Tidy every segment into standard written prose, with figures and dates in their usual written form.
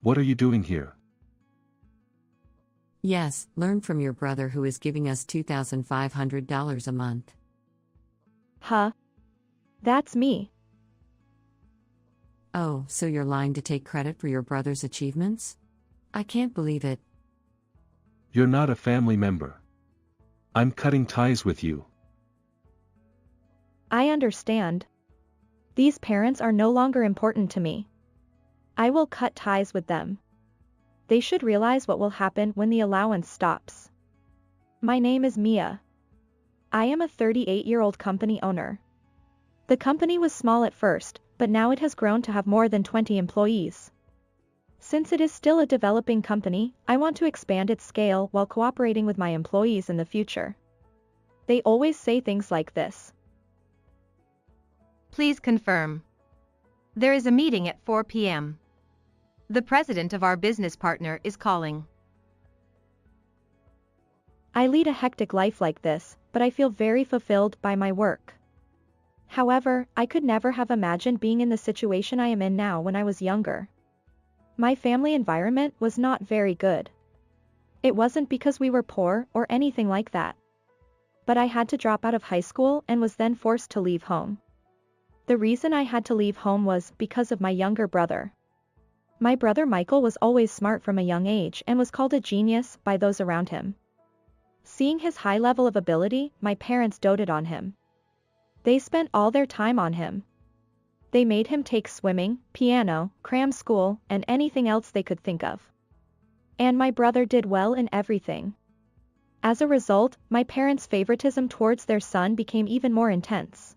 What are you doing here? Yes, learn from your brother who is giving us $2,500 a month. Huh? That's me. Oh, so you're lying to take credit for your brother's achievements? I can't believe it. You're not a family member. I'm cutting ties with you. I understand. These parents are no longer important to me. I will cut ties with them. They should realize what will happen when the allowance stops. My name is Mia. I am a 38-year-old company owner. The company was small at first, but now it has grown to have more than 20 employees. Since it is still a developing company, I want to expand its scale while cooperating with my employees in the future. They always say things like this. Please confirm. There is a meeting at 4 p.m. The president of our business partner is calling. I lead a hectic life like this, but I feel very fulfilled by my work. However, I could never have imagined being in the situation I am in now when I was younger. My family environment was not very good. It wasn't because we were poor or anything like that. But I had to drop out of high school and was then forced to leave home. The reason I had to leave home was because of my younger brother. My brother Michael was always smart from a young age and was called a genius by those around him. Seeing his high level of ability, my parents doted on him. They spent all their time on him. They made him take swimming, piano, cram school, and anything else they could think of. And my brother did well in everything. As a result, my parents' favoritism towards their son became even more intense.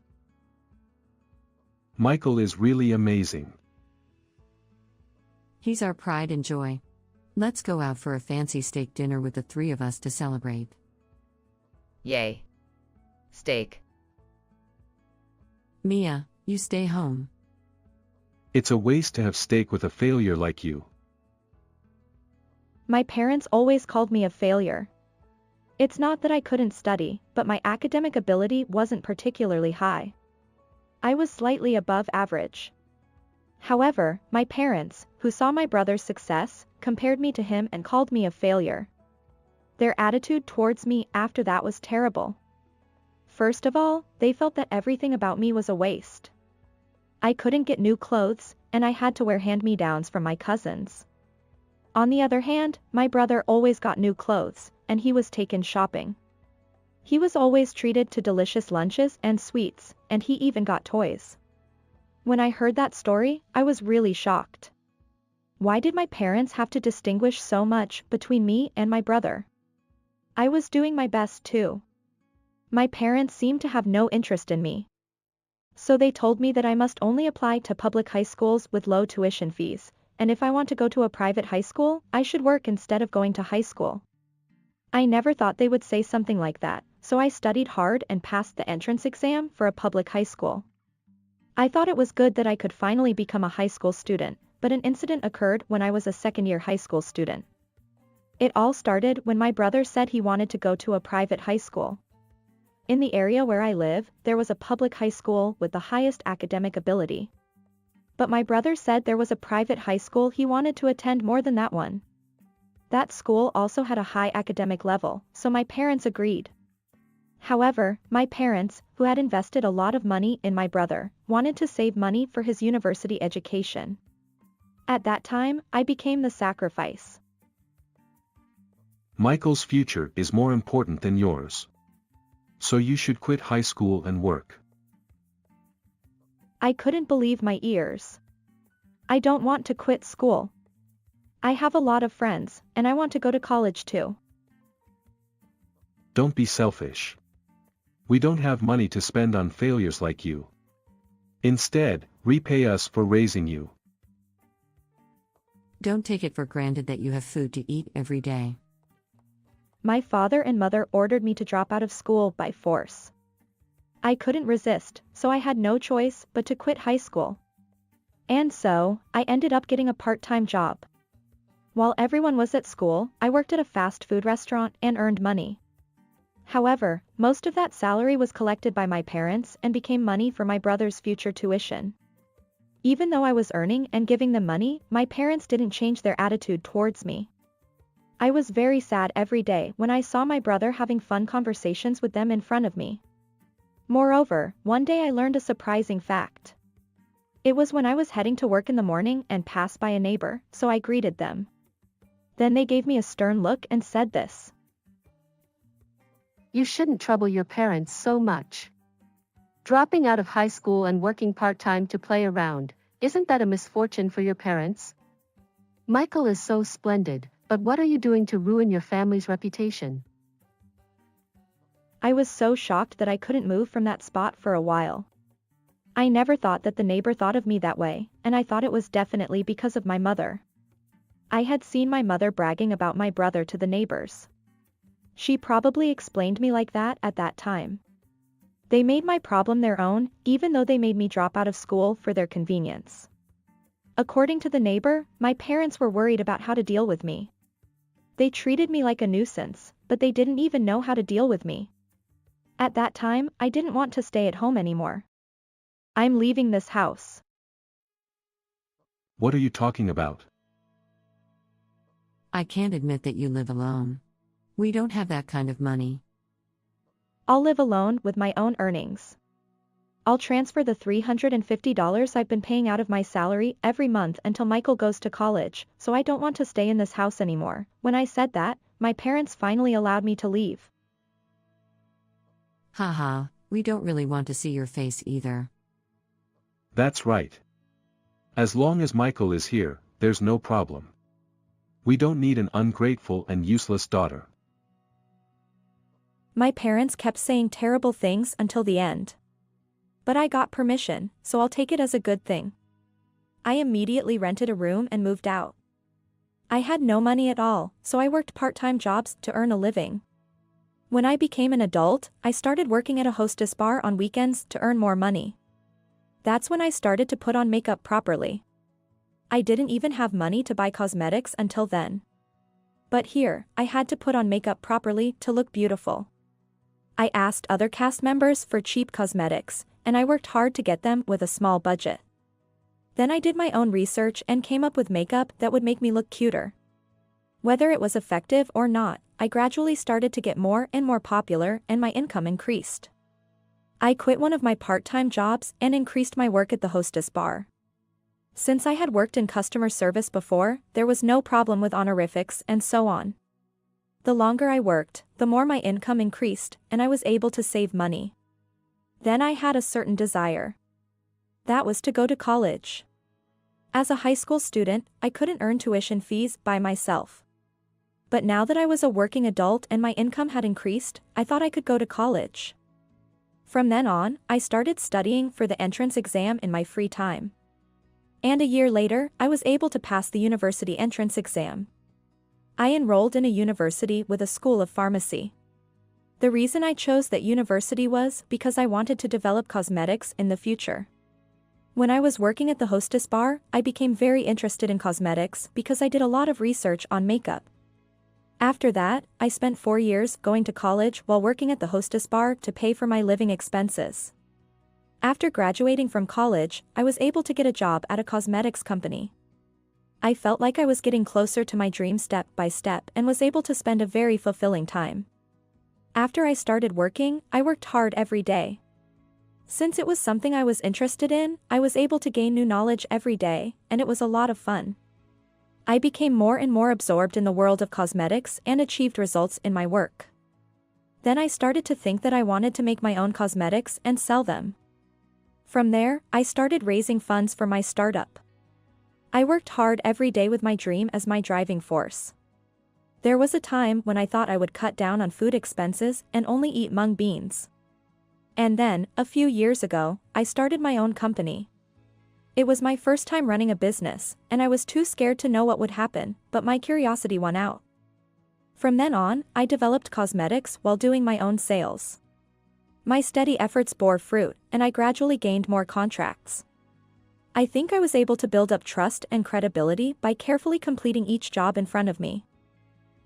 Michael is really amazing. He's our pride and joy. Let's go out for a fancy steak dinner with the three of us to celebrate. Yay. Steak. Mia, you stay home. It's a waste to have steak with a failure like you. My parents always called me a failure. It's not that I couldn't study, but my academic ability wasn't particularly high. I was slightly above average. However, my parents, who saw my brother's success, compared me to him and called me a failure. Their attitude towards me after that was terrible. First of all, they felt that everything about me was a waste. I couldn't get new clothes, and I had to wear hand-me-downs from my cousins. On the other hand, my brother always got new clothes, and he was taken shopping. He was always treated to delicious lunches and sweets, and he even got toys. When I heard that story, I was really shocked. Why did my parents have to distinguish so much between me and my brother? I was doing my best too. My parents seemed to have no interest in me. So they told me that I must only apply to public high schools with low tuition fees, and if I want to go to a private high school, I should work instead of going to high school. I never thought they would say something like that, so I studied hard and passed the entrance exam for a public high school. I thought it was good that I could finally become a high school student, but an incident occurred when I was a second-year high school student. It all started when my brother said he wanted to go to a private high school. In the area where I live, there was a public high school with the highest academic ability. But my brother said there was a private high school he wanted to attend more than that one. That school also had a high academic level, so my parents agreed. However, my parents, who had invested a lot of money in my brother, wanted to save money for his university education. At that time, I became the sacrifice. Michael's future is more important than yours. So you should quit high school and work. I couldn't believe my ears. I don't want to quit school. I have a lot of friends, and I want to go to college too. Don't be selfish. We don't have money to spend on failures like you. Instead, repay us for raising you. Don't take it for granted that you have food to eat every day. My father and mother ordered me to drop out of school by force. I couldn't resist, so I had no choice but to quit high school. And so, I ended up getting a part-time job. While everyone was at school, I worked at a fast food restaurant and earned money. However, most of that salary was collected by my parents and became money for my brother's future tuition. Even though I was earning and giving them money, my parents didn't change their attitude towards me. I was very sad every day when I saw my brother having fun conversations with them in front of me. Moreover, one day I learned a surprising fact. It was when I was heading to work in the morning and passed by a neighbor, so I greeted them. Then they gave me a stern look and said this. You shouldn't trouble your parents so much. Dropping out of high school and working part-time to play around, isn't that a misfortune for your parents? Michael is so splendid, but what are you doing to ruin your family's reputation? I was so shocked that I couldn't move from that spot for a while. I never thought that the neighbor thought of me that way, and I thought it was definitely because of my mother. I had seen my mother bragging about my brother to the neighbors. She probably explained me like that at that time. They made my problem their own, even though they made me drop out of school for their convenience. According to the neighbor, my parents were worried about how to deal with me. They treated me like a nuisance, but they didn't even know how to deal with me. At that time, I didn't want to stay at home anymore. I'm leaving this house. What are you talking about? I can't admit that you live alone. We don't have that kind of money. I'll live alone with my own earnings. I'll transfer the $350 I've been paying out of my salary every month until Michael goes to college, so I don't want to stay in this house anymore. When I said that, my parents finally allowed me to leave. Haha, we don't really want to see your face either. That's right. As long as Michael is here, there's no problem. We don't need an ungrateful and useless daughter. My parents kept saying terrible things until the end. But I got permission, so I'll take it as a good thing. I immediately rented a room and moved out. I had no money at all, so I worked part-time jobs to earn a living. When I became an adult, I started working at a hostess bar on weekends to earn more money. That's when I started to put on makeup properly. I didn't even have money to buy cosmetics until then. But here, I had to put on makeup properly to look beautiful. I asked other cast members for cheap cosmetics, and I worked hard to get them with a small budget. Then I did my own research and came up with makeup that would make me look cuter. Whether it was effective or not, I gradually started to get more and more popular and my income increased. I quit one of my part-time jobs and increased my work at the hostess bar. Since I had worked in customer service before, there was no problem with honorifics and so on. The longer I worked, the more my income increased, and I was able to save money. Then I had a certain desire. That was to go to college. As a high school student, I couldn't earn tuition fees by myself. But now that I was a working adult and my income had increased, I thought I could go to college. From then on, I started studying for the entrance exam in my free time. And a year later, I was able to pass the university entrance exam. I enrolled in a university with a school of pharmacy. The reason I chose that university was because I wanted to develop cosmetics in the future. When I was working at the hostess bar, I became very interested in cosmetics because I did a lot of research on makeup. After that, I spent 4 years going to college while working at the hostess bar to pay for my living expenses. After graduating from college, I was able to get a job at a cosmetics company. I felt like I was getting closer to my dream step by step and was able to spend a very fulfilling time. After I started working, I worked hard every day. Since it was something I was interested in, I was able to gain new knowledge every day, and it was a lot of fun. I became more and more absorbed in the world of cosmetics and achieved results in my work. Then I started to think that I wanted to make my own cosmetics and sell them. From there, I started raising funds for my startup. I worked hard every day with my dream as my driving force. There was a time when I thought I would cut down on food expenses and only eat mung beans. And then, a few years ago, I started my own company. It was my first time running a business, and I was too scared to know what would happen, but my curiosity won out. From then on, I developed cosmetics while doing my own sales. My steady efforts bore fruit, and I gradually gained more contracts. I think I was able to build up trust and credibility by carefully completing each job in front of me.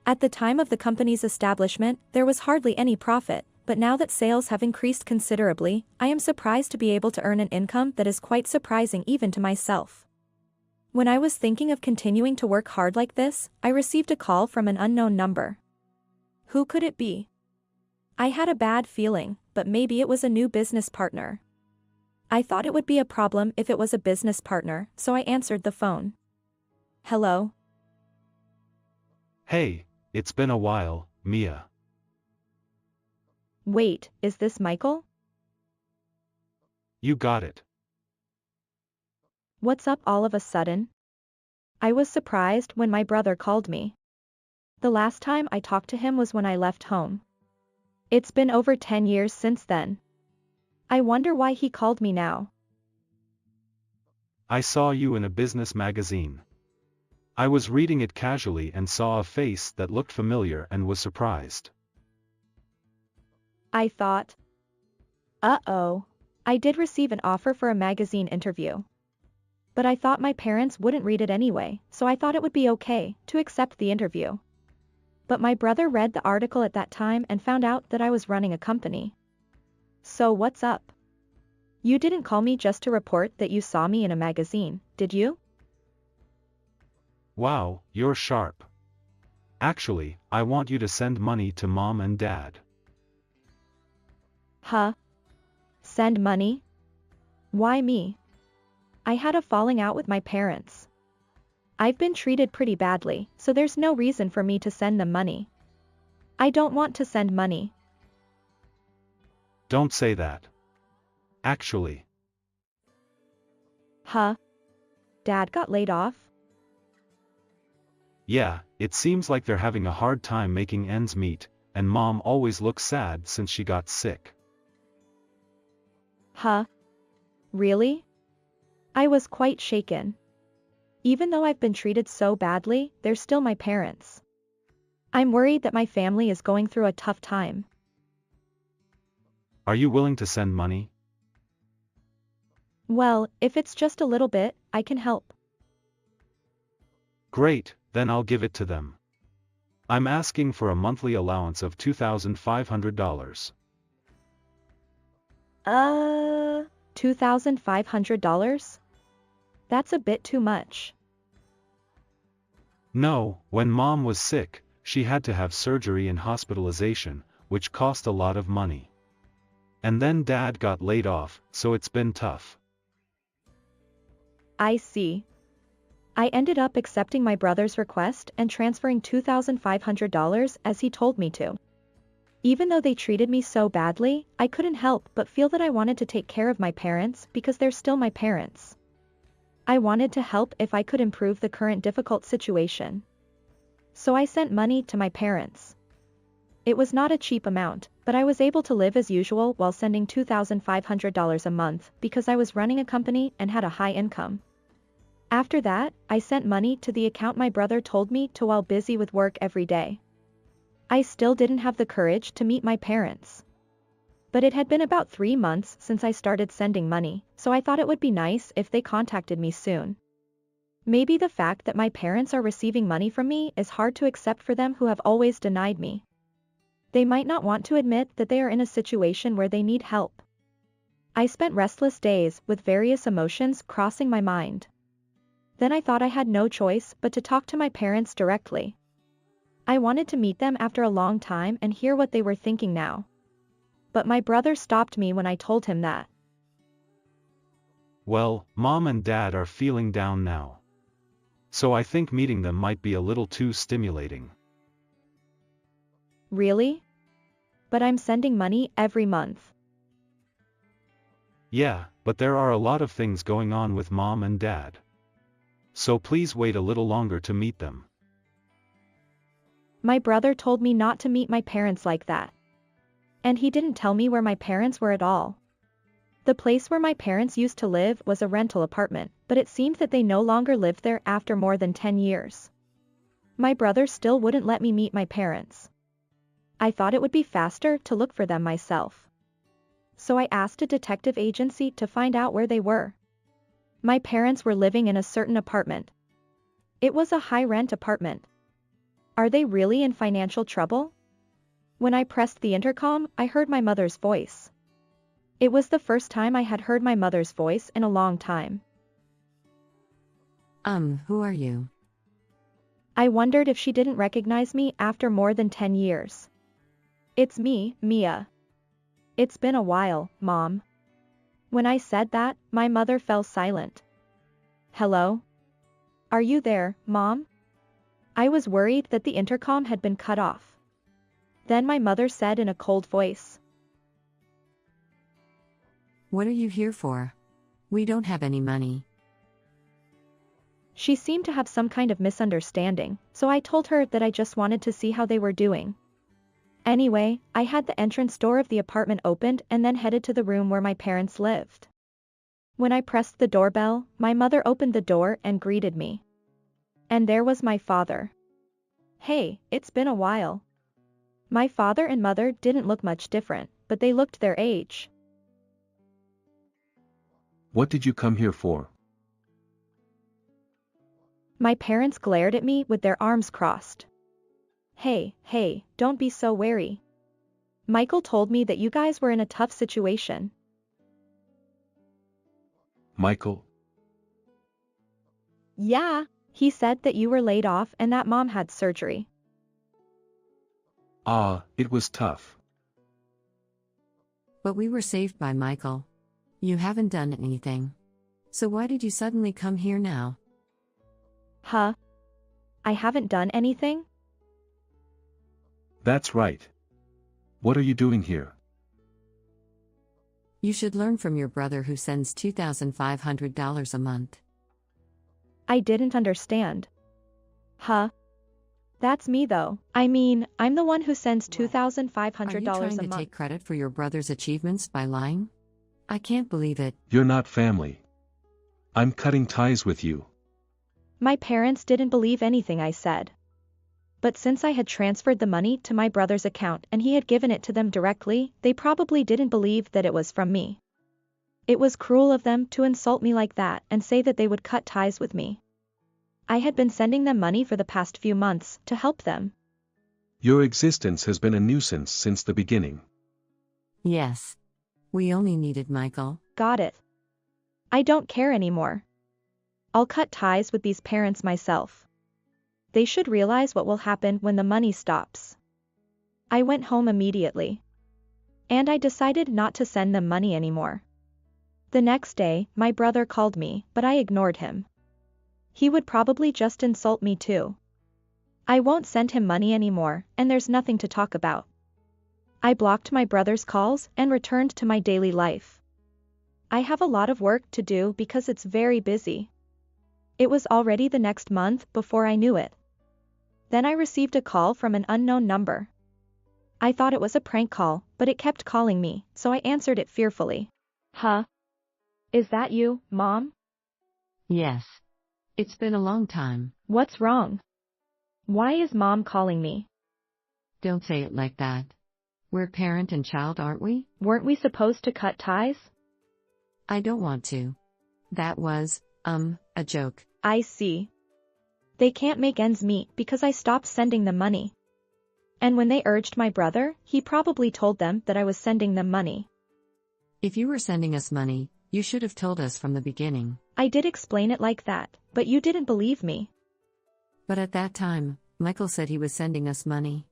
At the time of the company's establishment, there was hardly any profit, but now that sales have increased considerably, I am surprised to be able to earn an income that is quite surprising even to myself. When I was thinking of continuing to work hard like this, I received a call from an unknown number. Who could it be? I had a bad feeling, but maybe it was a new business partner. I thought it would be a problem if it was a business partner, so I answered the phone. Hello? Hey, it's been a while, Mia. Wait, is this Michael? You got it. What's up all of a sudden? I was surprised when my brother called me. The last time I talked to him was when I left home. It's been over 10 years since then. I wonder why he called me now. I saw you in a business magazine. I was reading it casually and saw a face that looked familiar and was surprised. I thought. Uh-oh. I did receive an offer for a magazine interview. But I thought my parents wouldn't read it anyway, so I thought it would be okay to accept the interview. But my brother read the article at that time and found out that I was running a company. So what's up? You didn't call me just to report that you saw me in a magazine, did you? Wow, you're sharp. Actually, I want you to send money to Mom and Dad. Huh? Send money? Why me? I had a falling out with my parents. I've been treated pretty badly, so there's no reason for me to send them money. I don't want to send money. Don't say that. Actually. Huh? Dad got laid off? Yeah, it seems like they're having a hard time making ends meet, and Mom always looks sad since she got sick. Huh? Really? I was quite shaken. Even though I've been treated so badly, they're still my parents. I'm worried that my family is going through a tough time. Are you willing to send money? Well, if it's just a little bit, I can help. Great, then I'll give it to them. I'm asking for a monthly allowance of $2,500. $2,500? That's a bit too much. No, when Mom was sick, she had to have surgery and hospitalization, which cost a lot of money. And then Dad got laid off, so it's been tough. I see. I ended up accepting my brother's request and transferring $2,500 as he told me to. Even though they treated me so badly, I couldn't help but feel that I wanted to take care of my parents because they're still my parents. I wanted to help if I could improve the current difficult situation. So I sent money to my parents. It was not a cheap amount, but I was able to live as usual while sending $2,500 a month because I was running a company and had a high income. After that, I sent money to the account my brother told me to while busy with work every day. I still didn't have the courage to meet my parents. But it had been about 3 months since I started sending money, so I thought it would be nice if they contacted me soon. Maybe the fact that my parents are receiving money from me is hard to accept for them who have always denied me. They might not want to admit that they are in a situation where they need help. I spent restless days with various emotions crossing my mind. Then I thought I had no choice but to talk to my parents directly. I wanted to meet them after a long time and hear what they were thinking now. But my brother stopped me when I told him that. Well, Mom and Dad are feeling down now. So I think meeting them might be a little too stimulating. Really? But I'm sending money every month. Yeah, but there are a lot of things going on with Mom and Dad. So please wait a little longer to meet them. My brother told me not to meet my parents like that. And he didn't tell me where my parents were at all. The place where my parents used to live was a rental apartment, but it seemed that they no longer lived there after more than 10 years. My brother still wouldn't let me meet my parents. I thought it would be faster to look for them myself. So I asked a detective agency to find out where they were. My parents were living in a certain apartment. It was a high-rent apartment. Are they really in financial trouble? When I pressed the intercom, I heard my mother's voice. It was the first time I had heard my mother's voice in a long time. Who are you? I wondered if she didn't recognize me after more than 10 years. It's me, Mia. It's been a while, Mom. When I said that, my mother fell silent. Hello? Are you there, Mom? I was worried that the intercom had been cut off. Then my mother said in a cold voice, What are you here for? We don't have any money. She seemed to have some kind of misunderstanding, so I told her that I just wanted to see how they were doing. Anyway, I had the entrance door of the apartment opened and then headed to the room where my parents lived. When I pressed the doorbell, my mother opened the door and greeted me. And there was my father. Hey, it's been a while. My father and mother didn't look much different, but they looked their age. What did you come here for? My parents glared at me with their arms crossed. Hey, don't be so wary. Michael told me that you guys were in a tough situation. Michael? Yeah, he said that you were laid off and that Mom had surgery. It was tough. But we were saved by Michael. You haven't done anything. So why did you suddenly come here now? Huh? I haven't done anything? That's right. What are you doing here? You should learn from your brother who sends $2,500 a month. I didn't understand. Huh? That's me though. I mean, I'm the one who sends $2,500 Are you trying a to month. take credit for your brother's achievements by lying? I can't believe it. You're not family. I'm cutting ties with you. My parents didn't believe anything I said. But since I had transferred the money to my brother's account and he had given it to them directly, they probably didn't believe that it was from me. It was cruel of them to insult me like that and say that they would cut ties with me. I had been sending them money for the past few months to help them. Your existence has been a nuisance since the beginning. Yes. We only needed Michael. Got it. I don't care anymore. I'll cut ties with these parents myself. They should realize what will happen when the money stops. I went home immediately. And I decided not to send them money anymore. The next day, my brother called me, but I ignored him. He would probably just insult me too. I won't send him money anymore, and there's nothing to talk about. I blocked my brother's calls and returned to my daily life. I have a lot of work to do because it's very busy. It was already the next month before I knew it. Then I received a call from an unknown number. I thought it was a prank call, but it kept calling me, so I answered it fearfully. Huh? Is that you, Mom? Yes. It's been a long time. What's wrong? Why is Mom calling me? Don't say it like that. We're parent and child, aren't we? Weren't we supposed to cut ties? I don't want to. That was, a joke. I see. They can't make ends meet because I stopped sending them money. And when they urged my brother, he probably told them that I was sending them money. If you were sending us money, you should have told us from the beginning. I did explain it like that, but you didn't believe me. But at that time, Michael said he was sending us money.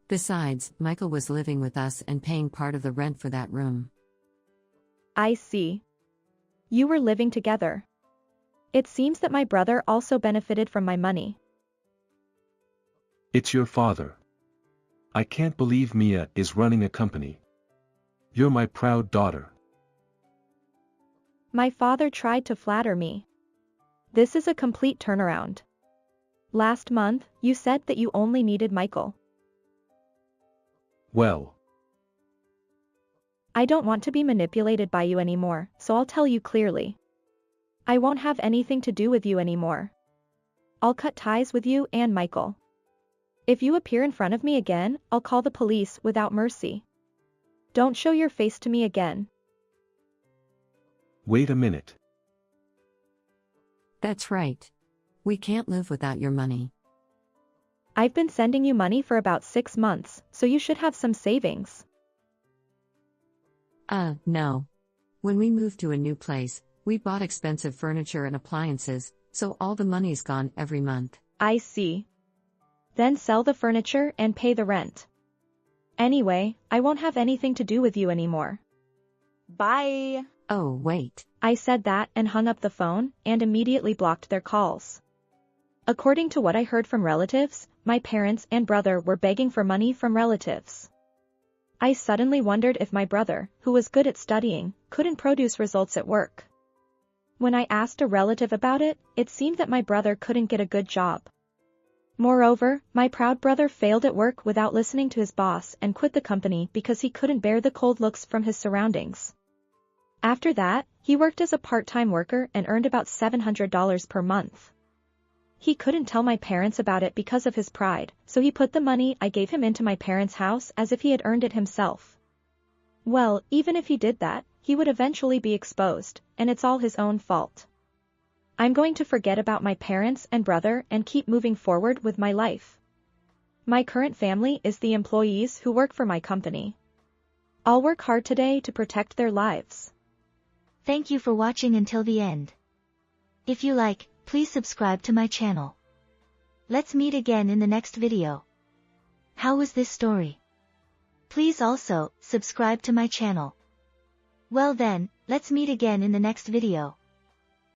Besides, Michael was living with us and paying part of the rent for that room. I see. You were living together. It seems that my brother also benefited from my money. It's your father. I can't believe Mia is running a company. You're my proud daughter. My father tried to flatter me. This is a complete turnaround. Last month, you said that you only needed Michael. Well, I don't want to be manipulated by you anymore, so I'll tell you clearly. I won't have anything to do with you anymore. I'll cut ties with you and Michael. If you appear in front of me again, I'll call the police without mercy. Don't show your face to me again. wait a minute. That's right. We can't live without your money. I've been sending you money for about 6 months, so you should have some savings. No. When we moved to a new place, we bought expensive furniture and appliances, so all the money's gone every month. I see. Then sell the furniture and pay the rent. Anyway, I won't have anything to do with you anymore. Bye. Oh, wait. I said that and hung up the phone and immediately blocked their calls. According to what I heard from relatives, my parents and brother were begging for money from relatives. I suddenly wondered if my brother, who was good at studying, couldn't produce results at work. When I asked a relative about it, it seemed that my brother couldn't get a good job. Moreover, my proud brother failed at work without listening to his boss and quit the company because he couldn't bear the cold looks from his surroundings. After that, he worked as a part-time worker and earned about $700 per month. He couldn't tell my parents about it because of his pride, so he put the money I gave him into my parents' house as if he had earned it himself. Well, even if he did that, he would eventually be exposed, and it's all his own fault. I'm going to forget about my parents and brother and keep moving forward with my life. My current family is the employees who work for my company. I'll work hard today to protect their lives. Thank you for watching until the end. If you like, please subscribe to my channel. Let's meet again in the next video. How was this story? Please also, subscribe to my channel. Well then, let's meet again in the next video.